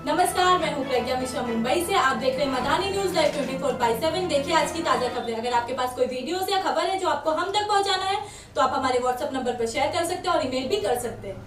नमस्कार, मैं हूं प्रज्ञा मिश्रा मुंबई से। आप देख रहे हैं मधानी न्यूज लाइव 24/7। देखिए आज की ताजा खबरें। अगर आपके पास कोई वीडियोस या खबर है जो आपको हम तक पहुंचाना है तो आप हमारे व्हाट्सएप नंबर पर शेयर कर सकते हैं और ईमेल भी कर सकते हैं।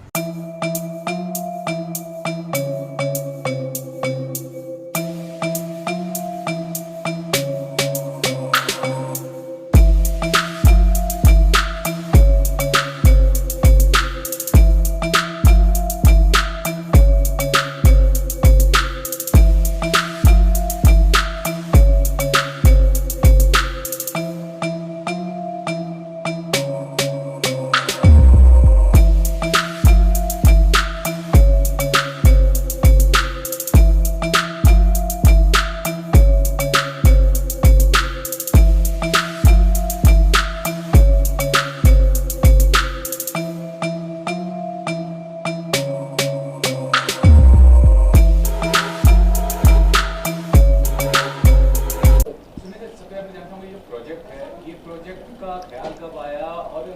प्रोजेक्ट का ख्याल कब आया और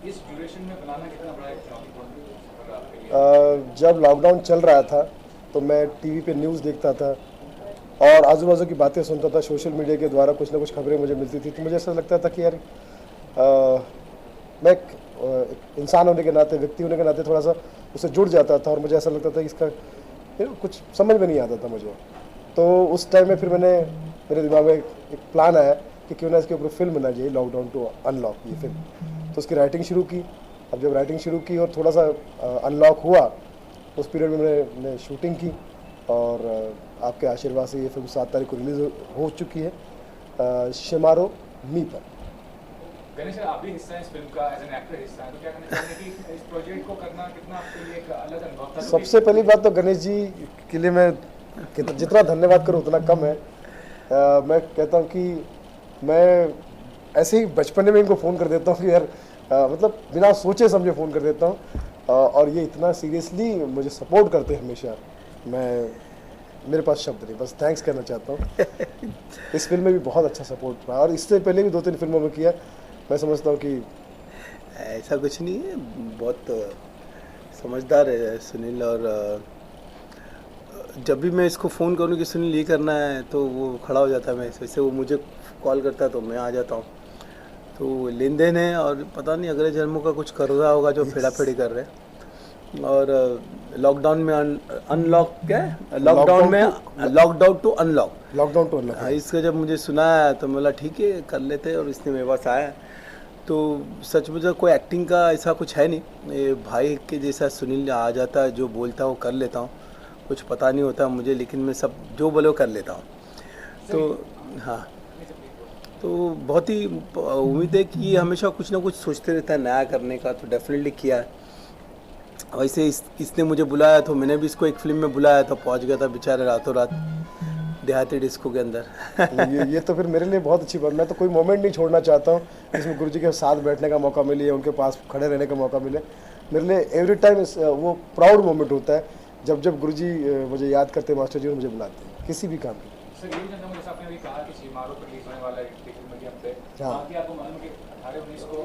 इस ड्यूरेशन में बनाना कितना बड़ा चुनौतीपूर्ण आपके लिए? जब लॉकडाउन चल रहा था तो मैं टीवी पे न्यूज़ देखता था और आजू बाजू की बातें सुनता था। सोशल मीडिया के द्वारा कुछ ना कुछ खबरें मुझे मिलती थी, तो मुझे ऐसा लगता था कि यार मैं एक इंसान होने के नाते, व्यक्ति होने के नाते थोड़ा सा उससे जुड़ जाता था और मुझे ऐसा लगता था कि इसका कुछ समझ में नहीं आता था मुझे। तो उस टाइम में फिर मेरे दिमाग में एक प्लान आया कि क्यों ना इसके ऊपर फिल्म बना जाए, लॉकडाउन टू अनलॉक, ये फिल्म। तो उसकी राइटिंग शुरू की। अब जब राइटिंग शुरू की और थोड़ा सा अनलॉक हुआ, उस पीरियड में मैंने शूटिंग की और आपके आशीर्वाद से ये फिल्म 7 तारीख को रिलीज़ हो चुकी है शेमारो मी पर। गणेश सर, आप भी हिस्सा हैं इस फिल्म का, एज एन एक्टर हिस्सा है, तो क्या कहना चाहेंगे कि इस प्रोजेक्ट को करना कितना आपके लिए एक अलग अनुभव था? सबसे पहली बात तो गणेश जी के लिए मैं जितना धन्यवाद करूँ उतना कम है। मैं कहता हूँ कि मैं ऐसे ही बचपन में इनको फ़ोन कर देता हूँ कि यार मतलब बिना सोचे समझे फ़ोन कर देता हूँ और ये इतना सीरियसली मुझे सपोर्ट करते हैं हमेशा। मेरे पास शब्द नहीं, बस थैंक्स करना चाहता हूँ। इस फिल्म में भी बहुत अच्छा सपोर्ट रहा और इससे पहले भी 2-3 फिल्मों में किया। मैं समझता हूँ कि ऐसा कुछ नहीं है, बहुत समझदार है सुनील। और जब भी मैं इसको फ़ोन करूँ कि सुनील ये करना है तो वो खड़ा हो जाता है। मैं वैसे वो मुझे कॉल करता है तो मैं आ जाता हूँ। तो लेन देन है और पता नहीं अगले जन्मों का कुछ कर रहा होगा जो फेड़ा फेड़ी कर रहे हैं। और लॉकडाउन में अनलॉक क्या है, लॉकडाउन में लॉकडाउन टू अनलॉक, इसका जब मुझे सुना है तो मैं बोला ठीक है कर लेते हैं और इसने मेरे पास आया। तो सच मुझे कोई एक्टिंग का ऐसा कुछ है नहीं, ये भाई के जैसा सुनील आ जाता है, जो बोलता हूँ कर लेता हूँ, कुछ पता नहीं होता मुझे, लेकिन मैं सब जो बोले वो कर लेता हूँ। तो हाँ, तो बहुत ही उम्मीद है कि ये हमेशा कुछ ना कुछ सोचते रहता है नया करने का, तो डेफिनेटली किया है। वैसे इसने मुझे बुलाया तो मैंने भी इसको एक फिल्म में बुलाया तो पहुंच गया था बेचारे रातों रात देहाती डिस्को के अंदर। ये तो फिर मेरे लिए बहुत अच्छी बात। मैं तो कोई मोमेंट नहीं छोड़ना चाहता हूँ जिसमें गुरुजी के साथ बैठने का मौका मिले या उनके पास खड़े रहने का मौका मिले। मेरे लिए एवरी टाइम वो प्राउड मोमेंट होता है जब गुरुजी मुझे याद करते हैं, मास्टर जी, और मुझे बुलाते हैं किसी भी काम में। सर ये जानना मुझे, आपने अभी कहा कि शेमारो पर रिलीज होने वाला है मीडियम पे, बाकी आपको मालूम है कि 18-19 को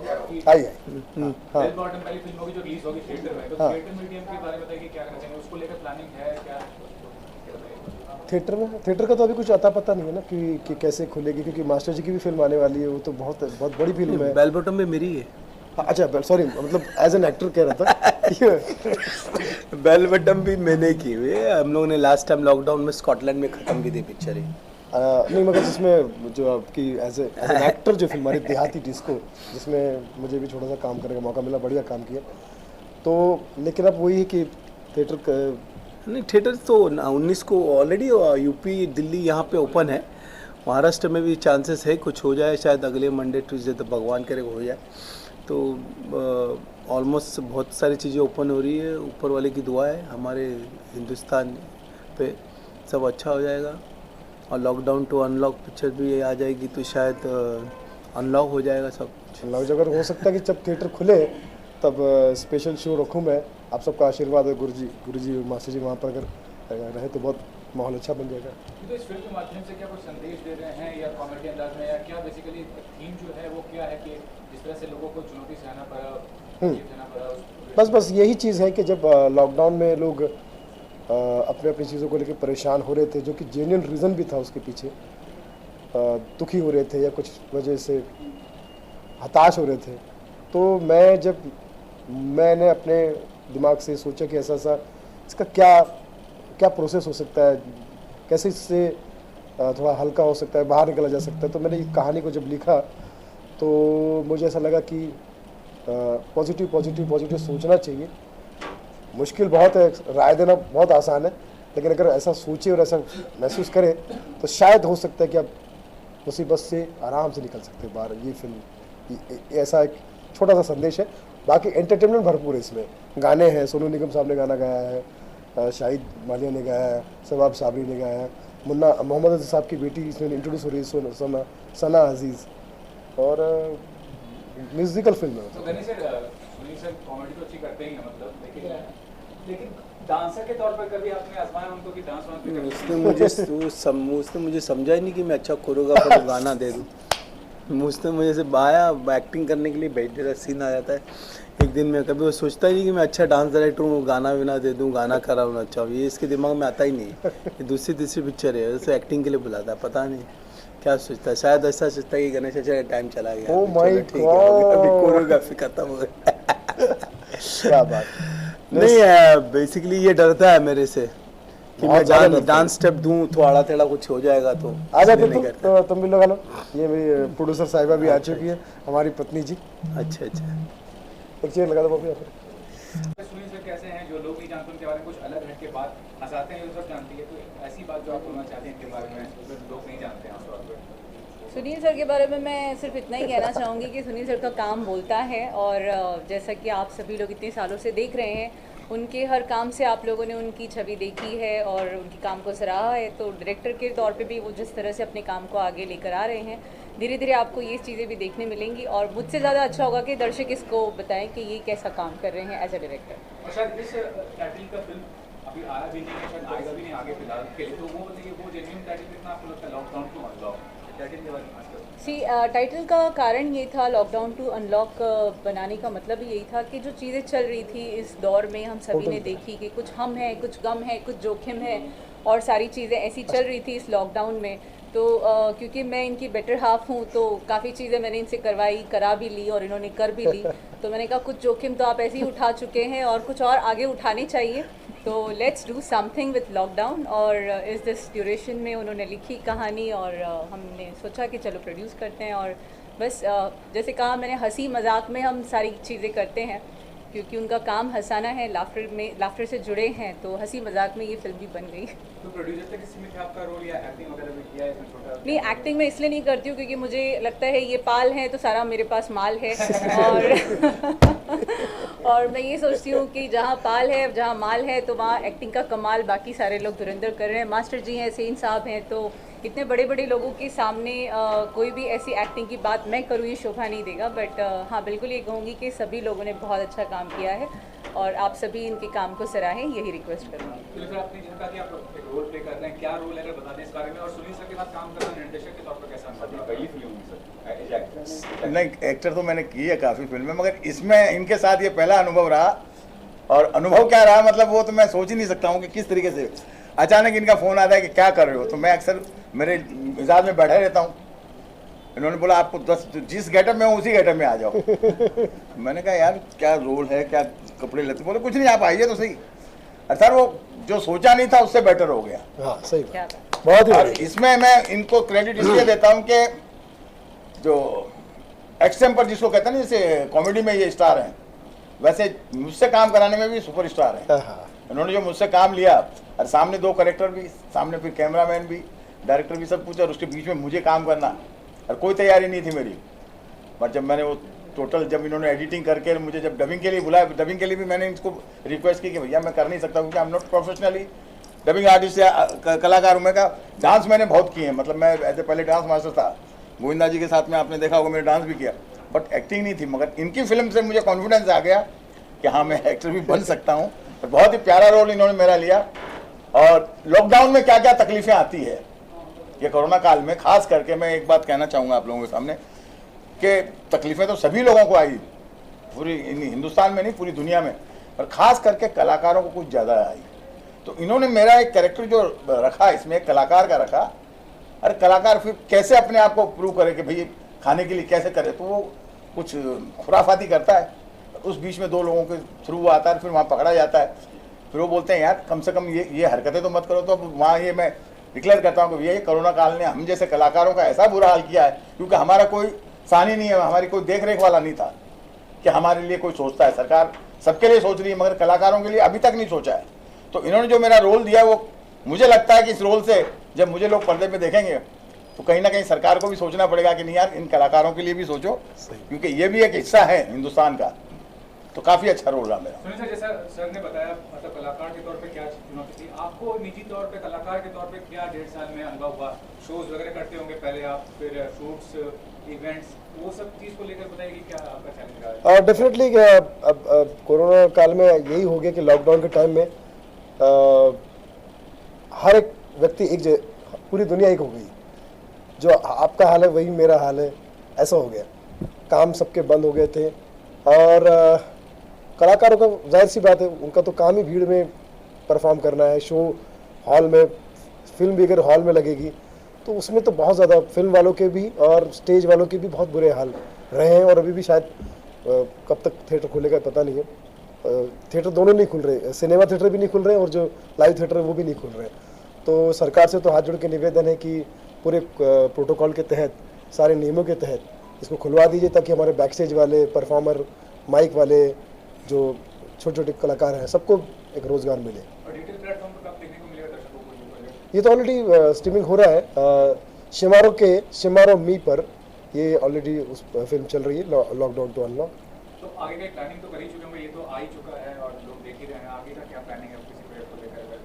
बेल बॉटम पहली फिल्म होगी जो रिलीज होगी थिएटर में, तो थिएटर मीडियम के बारे में बताइए क्या करना चाहेंगे, उसको लेकर प्लानिंग है क्या? थिएटर का तो अभी कुछ अता पता नहीं है ना कि कैसे खुलेगी, क्योंकि मास्टर जी की भी फिल्म आने वाली है। वो तो बहुत बड़ी फिल्म है। बेल बॉटम में मेरी है। अच्छा, सॉरी, मतलब एज एन एक्टर कह रहा था। बेल बॉटम भी मैंने की हुई है। हम लोगों ने लास्ट टाइम लॉकडाउन में स्कॉटलैंड में ख़त्म की थी पिक्चर ही। नहीं, मगर जिसमें जो आपकी एज एन एक्टर जो फिल्म हमारी देहाती डिस्को, जिसमें मुझे भी छोटा सा काम करने का मौका मिला, बढ़िया काम किया। तो लेकिन अब वही है कि थिएटर नहीं, थिएटर तो 19 को ऑलरेडी यूपी दिल्ली यहाँ पे ओपन है। महाराष्ट्र में भी चांसेस है कुछ हो जाए, शायद अगले मंडे ट्यूसडे तो भगवान करे हो जाए। तो ऑलमोस्ट बहुत सारी चीज़ें ओपन हो रही है, ऊपर वाले की दुआ है हमारे हिंदुस्तान पे, सब अच्छा हो जाएगा। और लॉकडाउन टू अनलॉक पिक्चर भी आ जाएगी तो शायद अनलॉक हो जाएगा सब कुछ। अनलॉक अगर हो सकता है कि जब थिएटर खुले तब स्पेशल शो रखूँ मैं। आप सबका आशीर्वाद है, गुरुजी मास्टर जी वहाँ पर अगर रहे तो बहुत माहौल अच्छा बन जाएगा। तो इस फिल्म के माध्यम से क्या कुछ संदेश दे रहे हैं या कॉमेडी अंदाज में, या क्या बेसिकली थीम जो है वो क्या है कि जिस तरह से लोगों को चुनौती सहना पड़ा, बस यही चीज़ है कि जब लॉकडाउन में लोग अपने अपनी चीज़ों को लेकर परेशान हो रहे थे, जो कि जेन्युइन रीज़न भी था उसके पीछे, दुखी हो रहे थे या कुछ वजह से हताश हो रहे थे। तो मैंने अपने दिमाग से सोचा कि ऐसा इसका क्या प्रोसेस हो सकता है, कैसे इससे थोड़ा हल्का हो सकता है, बाहर निकला जा सकता है। तो मैंने इस कहानी को जब लिखा तो मुझे ऐसा लगा कि पॉजिटिव सोचना चाहिए। मुश्किल बहुत है, राय देना बहुत आसान है, लेकिन अगर ऐसा सोचे और ऐसा महसूस करें तो शायद हो सकता है कि आप मुसीबत से आराम से निकल सकते हैं बाहर। ये फिल्म ऐसा एक छोटा सा संदेश है। बाकी एंटरटेनमेंट भरपूर है इसमें, गाने हैं, सोनू निगम साहब ने गाना गाया है, शाहिद मालिया ने गाया है, शबाब साबरी ने गाया है, मुन्ना मोहम्मद अजीज साहब की बेटी इसमें इंट्रोड्यूस हो रही है, सना अजीज़, और म्यूजिकल फिल्म है। तो सर कॉमेडी तो अच्छी करते ही हैं, मतलब लेकिन डांसर के तौर पर कभी आपने आजमाया उनको कि डांस वांस भी उसने मुझे समझा ही नहीं कि मैं अच्छा कोरियोग्राफर को गाना दे दूँ। उसने मुझे से बाया एक्टिंग करने के लिए बैठे रहा, सीन आ जाता है एक दिन में। कभी वो सोचता ही नहीं कि मैं अच्छा डांस डायरेक्टर हूँ, गाना विना दे दूँ, गाना करा हूँ अच्छा, ये इसके दिमाग में आता ही नहीं। ये दूसरी तीसरी पिक्चर है, उसे एक्टिंग के लिए बुलाता है, पता नहीं क्या सोचता है। शायद ऐसा सोचता है कि गणेश अच्छा टाइम चला गया, ओह माय गॉड, अभी कोरियोग्राफी खत्म हो गई। क्या बात नहीं है, बेसिकली ये डरता है मेरे से कि मैं डांस स्टेप दूं तो आड़ा टेढ़ा कुछ हो जाएगा, तो आ जाते तो तुम भी लगा लो। ये मेरी प्रोड्यूसर साहिबा भी आ चुकी है, हमारी पत्नी जी। अच्छा एक चेयर लगा दो बाबू यहाँ पर। सुनील सर कैसे हैं, जो लोग नहीं जानते उनके बारे में कुछ अलग हट के बात हंसाते हैं, सब जानती है, तो ऐसी बात जो आप बोलना चाहते हैं इनके बारे में जो लोग नहीं जानते हैं आमतौर पर? सुनील सर के बारे में मैं सिर्फ इतना ही कहना चाहूँगी कि सुनील सर का काम बोलता है, और जैसा कि आप सभी लोग इतने सालों से देख रहे हैं, उनके हर काम से आप लोगों ने उनकी छवि देखी है और उनके काम को सराहा है। तो डायरेक्टर के तौर पे भी वो जिस तरह से अपने काम को आगे लेकर आ रहे हैं, धीरे धीरे आपको ये चीज़ें भी देखने मिलेंगी, और मुझसे ज़्यादा अच्छा होगा कि दर्शक इसको बताएं कि ये कैसा काम कर रहे हैं एज अ डायरेक्टर। और शायद इस टाइटल का फिल्म अभी आया भी नहीं है, शायद आएगा भी नहीं आगे फिलहाल के लिए, तो वो जेन्युइन टाइटल कितना आपको लगता है लॉकडाउन टू अनलॉक टाइटल के बारे में? टाइटल का कारण ये था, लॉकडाउन टू अनलॉक बनाने का मतलब यही था कि जो चीज़ें चल रही थी इस दौर में, हम सभी ने देखी कि कुछ हम है, कुछ गम है, कुछ जोखिम है, और सारी चीज़ें ऐसी चल रही थी इस लॉकडाउन में। तो क्योंकि मैं इनकी बेटर हाफ हूँ, तो काफ़ी चीज़ें मैंने इनसे करा भी ली और इन्होंने कर भी ली। तो मैंने कहा कुछ जोखिम तो आप ऐसे ही उठा चुके हैं और कुछ और आगे उठाने चाहिए, तो let's do something with lockdown. और इस दिस ड्यूरेशन में उन्होंने लिखी कहानी और हमने सोचा कि चलो प्रोड्यूस करते हैं। और बस जैसे कहा मैंने, हंसी मजाक में हम सारी चीज़ें करते हैं, क्योंकि उनका काम हंसाना है, लाफ्टर से जुड़े हैं, तो हंसी मजाक में ये फिल्म भी बन गई। तो प्रोड्यूसर तक सीमित है आपका रोल या एक्टिंग वगैरह भी किया है इसमें छोटा? नहीं, एक्टिंग मैं इसलिए नहीं करती हूँ क्योंकि मुझे लगता है ये पाल है तो सारा मेरे पास माल है, और मैं ये सोचती हूँ कि जहाँ पाल है, जहाँ माल है, तो वहाँ एक्टिंग का कमाल बाकी सारे लोग धुरंधर कर रहे हैं। मास्टर जी हैं, सेन साहब हैं, तो इतने बड़े बड़े लोगों के सामने कोई भी ऐसी एक्टिंग की बात मैं करूँ ये शोभा नहीं देगा। बट हाँ, बिल्कुल ये कहूँगी कि सभी लोगों ने बहुत अच्छा काम किया है और आप सभी इनके काम को सराहें, यही रिक्वेस्ट करूँगी। तो फिर आपने जिनका कि आप एक रोल प्ले कर रहे हैं, क्या रोल है अगर बता दें इस बारे में, और सुनील सर के साथ काम करना निर्देशक के तौर पर कैसा अनुभव? पहली फिल्म होगी सर? नहीं, एक्टर तो मैंने की है काफ़ी फिल्में, मगर इसमें इनके साथ ये पहला अनुभव रहा। और अनुभव क्या रहा, मतलब वो तो मैं सोच ही नहीं सकता हूँ कि किस तरीके से अचानक इनका फ़ोन आता है कि क्या कर रहे हो, तो मैं अक्सर मेरे मिजाज में बैठा रहता हूँ। इन्होंने बोला आपको 10 जिस गेटअप में हो उसी गेटअप में आ जाओ। मैंने कहा यार क्या रोल है, क्या कपड़े लेते, बोले कुछ नहीं आप आइए तो सही। अर्थात वो जो सोचा नहीं था उससे बेटर हो गया। हाँ सही बात, बहुत ही। और इसमें मैं इनको क्रेडिट इसलिए देता हूँ कि जो एक्सटेम्पर जिसको कहते हैं ना, जैसे कॉमेडी में ये स्टार हैं, वैसे मुझसे काम कराने में भी सुपर स्टार हैं। इन्होंने जो मुझसे काम लिया, और सामने 2 कैरेक्टर भी, सामने फिर कैमरामैन भी, डायरेक्टर भी, सब कुछ, और उसके बीच में मुझे काम करना, और कोई तैयारी नहीं थी मेरी। पर जब मैंने वो टोटल, जब इन्होंने एडिटिंग करके मुझे जब डबिंग के लिए बुलाया, डबिंग के लिए भी मैंने इनको रिक्वेस्ट की कि भैया मैं कर नहीं सकता क्योंकि I am not professionally dubbing artist या कलाकार हूँ। मैं कहा डांस मैंने बहुत किए हैं, मतलब मैं ऐसे पहले डांस मास्टर था, गोविंदा जी के साथ में आपने देखा होगा मैंने डांस भी किया, बट एक्टिंग नहीं थी। मगर इनकी फिल्म से मुझे कॉन्फिडेंस आ गया कि हाँ मैं एक्टर भी बन सकता हूँ। और बहुत ही प्यारा रोल इन्होंने मेरा लिया। और लॉकडाउन में क्या क्या तकलीफें आती है ये कोरोना काल में, खास करके मैं एक बात कहना चाहूँगा आप लोगों के सामने कि तकलीफें तो सभी लोगों को आई, पूरी हिंदुस्तान में नहीं पूरी दुनिया में, और ख़ास करके कलाकारों को कुछ ज़्यादा आई। तो इन्होंने मेरा एक कैरेक्टर जो रखा इसमें, एक कलाकार का रखा। अरे कलाकार फिर कैसे अपने आप को प्रूव करे कि भाई खाने के लिए कैसे करे, तो वो कुछ खुराफाती करता है। उस बीच में 2 लोगों के थ्रू वो आता है, फिर वहाँ पकड़ा जाता है। फिर वो बोलते हैं यार कम से कम ये हरकतें तो मत करो। तो अब वहाँ ये मैं डिक्लेयर करता हूँ कि भैया ये कोरोना काल ने हम जैसे कलाकारों का ऐसा बुरा हाल किया है, क्योंकि हमारा कोई सानी नहीं है, हमारी कोई देख रेख वाला नहीं था कि हमारे लिए कोई सोचता है। सरकार सबके लिए सोच रही है, मगर कलाकारों के लिए अभी तक नहीं सोचा है। तो इन्होंने जो मेरा रोल दिया वो मुझे लगता है कि इस रोल से जब मुझे लोग पर्दे पे देखेंगे तो कहीं ना कहीं सरकार को भी सोचना पड़ेगा कि नहीं यार इन कलाकारों के लिए भी सोचो, क्योंकि ये भी एक हिस्सा है हिंदुस्तान का। तो काफी अच्छा रोल रहा मेरा। सुनील सर, जैसा सर ने बताया मतलब कलाकार के तौर पे क्या चुनौती थी, आपको निजी तौर पे कलाकार के तौर पे क्या 1.5 साल में अनुभव हुआ? शोज वगैरह करते होंगे पहले आप, फिर शूट्स, इवेंट्स, वो सब चीज को लेकर बताइए कि क्या आपका चैलेंज रहा है? डेफिनेटली अब कोरोना काल में यही हो गया कि लॉकडाउन के टाइम में हर एक व्यक्ति पूरी दुनिया एक हो गई। जो आपका हाल है वही मेरा हाल है, ऐसा हो गया। काम सबके बंद हो गए थे और कलाकारों का जाहिर सी बात है उनका तो काम ही भीड़ में परफॉर्म करना है। शो हॉल में, फिल्म भी अगर हॉल में लगेगी तो उसमें तो बहुत ज़्यादा फिल्म वालों के भी और स्टेज वालों के भी बहुत बुरे हाल रहे हैं। और अभी भी शायद कब तक थिएटर खुलेगा पता नहीं है। थिएटर दोनों नहीं खुल रहे, सिनेमा थिएटर भी नहीं खुल रहे और जो लाइव थिएटर है वो भी नहीं खुल रहे। तो सरकार से तो हाथ जोड़ के निवेदन है कि पूरे प्रोटोकॉल के तहत, सारे नियमों के तहत इसको खुलवा दीजिए, ताकि हमारे बैक स्टेज वाले, परफॉर्मर, माइक वाले, जो छोटे छोटे कलाकार हैं, सबको एक रोज़गार मिले। और डिजिटल प्लेटफॉर्म पर कब देखने को मिलेगा दर्शकों को? ये तो ऑलरेडी स्ट्रीमिंग हो रहा है। शिमारो मी पर ये ऑलरेडी उस फिल्म चल रही है, लॉकडाउन टू अनलॉक। तो आगे का प्लानिंग तो कर ही चुके होंगे, ये तो आ ही चुका है और लोग देख ही रहे हैं। आगे का क्या प्लानिंग है किसी प्रोजेक्ट को लेकर?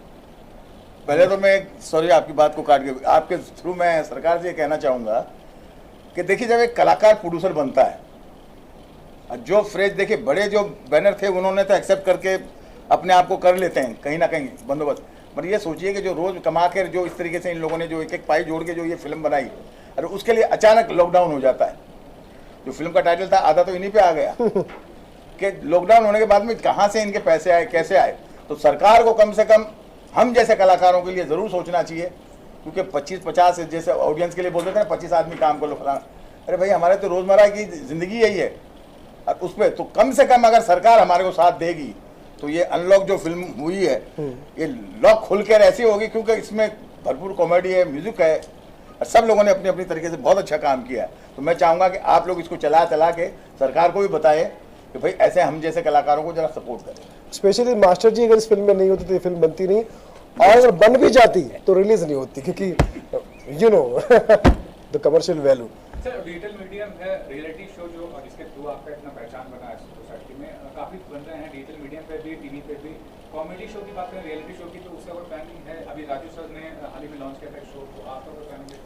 पहले तो मैं सॉरी आपकी बात को काट के आपके थ्रू मैं सरकार से ये कहना चाहूँगा कि देखिए जब एक कलाकार प्रोड्यूसर बनता है, जो फ्रेज देखिए बड़े जो बैनर थे उन्होंने तो एक्सेप्ट करके अपने आप को कर लेते हैं कहीं ना कहीं बंदोबस्त। पर ये सोचिए कि जो रोज़ कमा कर जो इस तरीके से इन लोगों ने जो एक एक पाई जोड़ के जो ये फिल्म बनाई, और उसके लिए अचानक लॉकडाउन हो जाता है। जो फिल्म का टाइटल था आधा तो इन्हीं पे आ गया कि लॉकडाउन होने के बाद में कहाँ से इनके पैसे आए, कैसे आए। तो सरकार को कम से कम हम जैसे कलाकारों के लिए ज़रूर सोचना चाहिए, क्योंकि 25-50 जैसे ऑडियंस के लिए बोलते थे ना 25 आदमी काम कर लो फलाना। अरे भाई हमारे तो रोज़मर्रा की ज़िंदगी यही है, और उस पर तो कम से कम अगर सरकार हमारे को साथ देगी तो ये अनलॉक जो फिल्म हुई है ये लॉक खुल कर ऐसी होगी, क्योंकि इसमें भरपूर कॉमेडी है, म्यूजिक है, और सब लोगों ने अपनी अपनी तरीके से बहुत अच्छा काम किया है। तो मैं चाहूँगा कि आप लोग इसको चला के सरकार को भी बताएं कि भाई ऐसे हम जैसे कलाकारों को जरा सपोर्ट करें। स्पेशली मास्टर जी अगर इस फिल्म में नहीं होती तो ये फिल्म बनती नहीं, और अगर बन भी जाती तो रिलीज नहीं होती, क्योंकि you know the commercial value. Sir digital medium है, रियलिटी शो जो जिसके थ्रू आपका इतना पहचान बना है सोसाइटी में, काफ़ी बन रहे हैं डिजिटल मीडियम पे भी, टीवी पे भी। कॉमेडी शो की बात करें, रियलिटी शो की, तो उसका कोई प्लानिंग है? अभी राजू सर ने हाल ही में लॉन्च किया था शो, तो आपका कोई प्लानिंग है?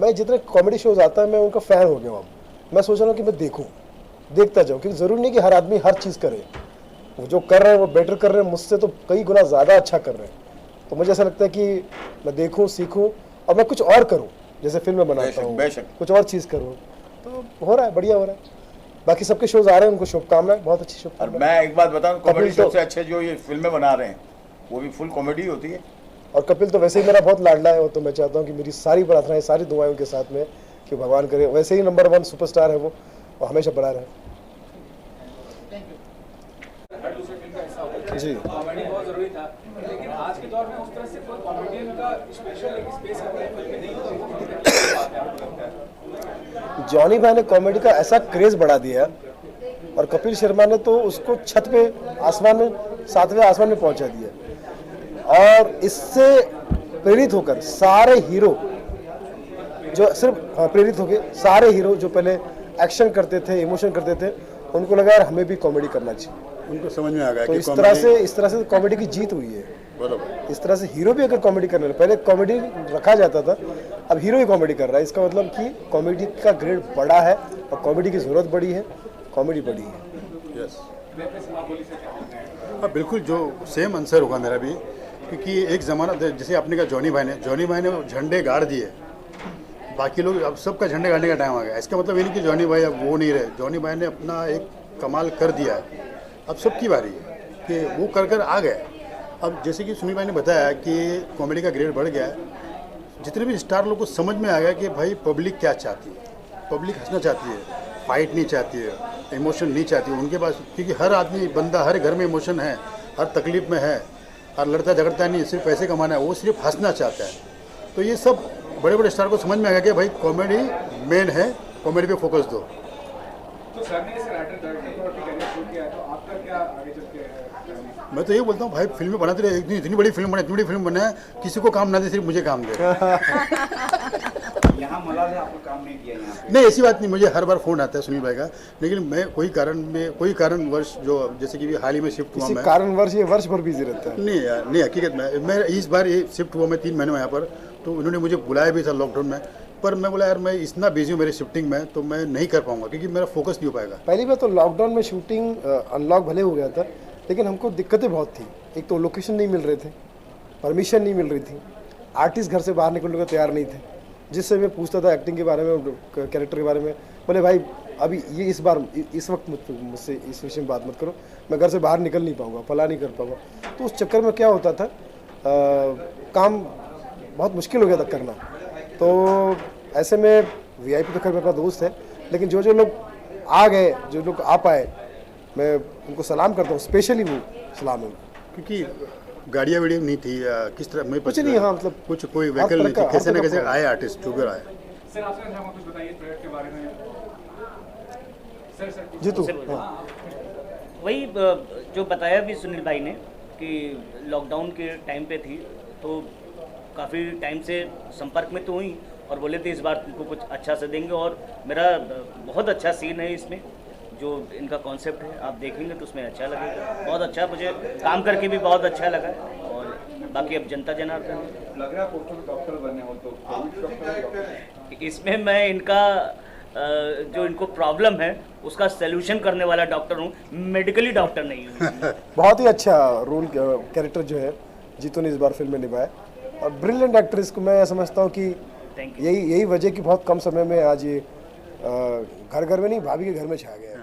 मैं जितने कॉमेडी शोज आता है मैं उनका फ़ैन हो गया हूँ। मैं सोच रहा हूँ कि मैं देखता जाऊँ, क्योंकि ज़रूरी नहीं कि हर आदमी हर चीज़ करे। वो जो कर रहे हैं वो बेटर कर रहे हैं, मुझसे तो कई गुना ज़्यादा अच्छा कर रहे हैं। तो मुझे ऐसा लगता है कि मैं देखूँ, सीखूँ और मैं कुछ और करूँ, जैसे फिल्में बनाता हूँ, कुछ और चीज़ करूँ। तो हो रहा है, बढ़िया हो रहा है। बाकी सबके शोज आ रहे हैं, उनको शुभकामनाएं, बहुत अच्छी शुभकामनाएं। मैं एक बात बताऊँ, कॉमेडी सबसे अच्छे जो ये फिल्में बना रहे हैं वो भी फुल कॉमेडी होती है। और कपिल तो वैसे ही मेरा बहुत लाडला है, तो मैं चाहता हूँ कि मेरी सारी प्रार्थनाएं, सारी दुआएं उनके साथ में कि भगवान करे वैसे ही नंबर 1 सुपरस्टार है वो, और हमेशा बना रहे। हर दूसरे फिल्म का हिस्सा होता है जी, कॉमेडी बहुत जरूरी था, लेकिन आज के दौर में उस तरह से कोई कॉमेडियन का स्पेशल एक स्पेस अपने फिल्म में नहीं होता। जॉनी भाई ने कॉमेडी का ऐसा क्रेज बढ़ा दिया, और कपिल शर्मा ने तो उसको छत पे आसमान में, 7वें आसमान में पहुंचा दिया। और इससे प्रेरित होकर सारे हीरो जो सिर्फ प्रेरित होके सारे हीरो जो पहले एक्शन करते थे, इमोशन करते थे, उनको लगा यार हमें भी कॉमेडी करना चाहिए। उनको समझ में आ गया तो कि इस तरह से कॉमेडी की जीत हुई है। बराबर। इस तरह से हीरो भी अगर कॉमेडी करने लगे, पहले कॉमेडी रखा जाता था, अब हीरो ही कॉमेडी कर रहा है। इसका मतलब कि कॉमेडी का ग्रेड बड़ा है और कॉमेडी की ज़रूरत बड़ी है, कॉमेडी बड़ी है। यस, हाँ बिल्कुल, जो सेम आंसर होगा मेरा भी, क्योंकि एक ज़माना जैसे आपने कहा जॉनी भाई ने झंडे गाड़ दिए, बाकी लोग अब सबका झंडे गाड़ने का टाइम आ गया। इसका मतलब ये नहीं कि जॉनी भाई अब वो नहीं रहे, जॉनी भाई ने अपना एक कमाल कर दिया है। अब सबकी बारी है कि वो कर आ गए। अब जैसे कि सुनील भाई ने बताया कि कॉमेडी का ग्रेड बढ़ गया है, जितने भी स्टार लोग को समझ में आ गया कि भाई पब्लिक क्या चाहती है। पब्लिक हंसना चाहती है, फाइट नहीं चाहती है, इमोशन नहीं चाहती है उनके पास, क्योंकि हर आदमी बंदा हर घर में इमोशन है, हर तकलीफ में है, हर लड़ता झगड़ता नहीं, सिर्फ पैसे कमाना है, वो सिर्फ हंसना चाहता है। तो ये सब बड़े बड़े स्टार को समझ में आ गया कि भाई कॉमेडी मेन है, कॉमेडी पे फोकस दो। तो सर ने इस राइटर डायरेक्टर का कैरियर शुरू किया है, तो आपका क्या आगे चल के है? मैं तो ये बोलता हूँ भाई फिल्में बनाते रहे, इतनी बड़ी फिल्म बनाए, इतनी बड़ी फिल्म बनाए, किसी को काम ना दे, सिर्फ मुझे काम दे। यहाँ मलाल है, आपको काम नहीं दिया यहाँ पे? नहीं, ऐसी बात नहीं, मुझे हर बार फ़ोन आता है सुनील भाई का, लेकिन मैं कोई कारणवश जो जैसे कि हाल ही में शिफ्ट हुआ, मैं कारणवश ये वर्ष भर बिजी रहता है। नहीं यार, नहीं, हकीकत में मैं इस बार ये शिफ्ट हुआ, मैं 3 महीने में यहाँ पर, तो उन्होंने मुझे बुलाया भी था लॉकडाउन में, पर मैं बोला यार मैं इतना बिजी हूँ मेरी शिफ्टिंग में, तो मैं नहीं कर पाऊंगा क्योंकि मेरा फोकस नहीं हो पाएगा। पहली बार तो लॉकडाउन में शूटिंग अनलॉक भले हो गया था, लेकिन हमको दिक्कतें बहुत थी। एक तो लोकेशन नहीं मिल रहे थे, परमिशन नहीं मिल रही थी, आर्टिस्ट घर से बाहर निकलने को तैयार नहीं थे। जिससे मैं पूछता था एक्टिंग के बारे में, कैरेक्टर के बारे में, बोले भाई अभी ये इस वक्त मुझसे इस विषय में बात मत करो, मैं घर से बाहर निकल नहीं पाऊँगा, फला नहीं कर पाऊँगा। तो उस चक्कर में क्या होता था, काम बहुत मुश्किल हो गया था करना। तो ऐसे में VIP तो खैर मेरा दोस्त है, लेकिन जो लोग आ गए, जो लोग आ पाए, मैं उनको सलाम करता हूँ, स्पेशली वो सलाम है उनको। क्योंकि गाड़ियाँ वाड़ियाँ नहीं थी, किस तरह मैं कुछ नहीं, हाँ मतलब कुछ कोई व्हीकल नहीं थी, कैसे ना कैसे आए आर्टिस्ट जो आए। सर आपसे कुछ बताइए प्रोजेक्ट के बारे में। सर जी तू वही जो बताया भी सुनील भाई ने कि लॉकडाउन के टाइम पे थी, तो काफ़ी टाइम से संपर्क में तो हुई और बोले थे इस बार तुमको कुछ अच्छा से देंगे, और मेरा बहुत अच्छा सीन है इसमें, जो इनका कॉन्सेप्ट है आप देखेंगे तो उसमें अच्छा लगेगा, बहुत अच्छा, मुझे काम करके भी बहुत अच्छा लगा। और बाकी अब जनता जनार्दन लग रहा है डॉक्टर बने हो तो इसमें मैं इनका जो इनको प्रॉब्लम है उसका सलूशन करने वाला डॉक्टर हूँ, मेडिकली डॉक्टर नहीं हूँ। बहुत ही अच्छा रोल कैरेक्टर जो है जीतू ने इस बार फिल्म में निभाया, और ब्रिलियंट एक्ट्रेस को मैं समझता हूँ कि यही वजह कि बहुत कम समय में आज ये घर में नहीं भाभी के घर में छा गया है।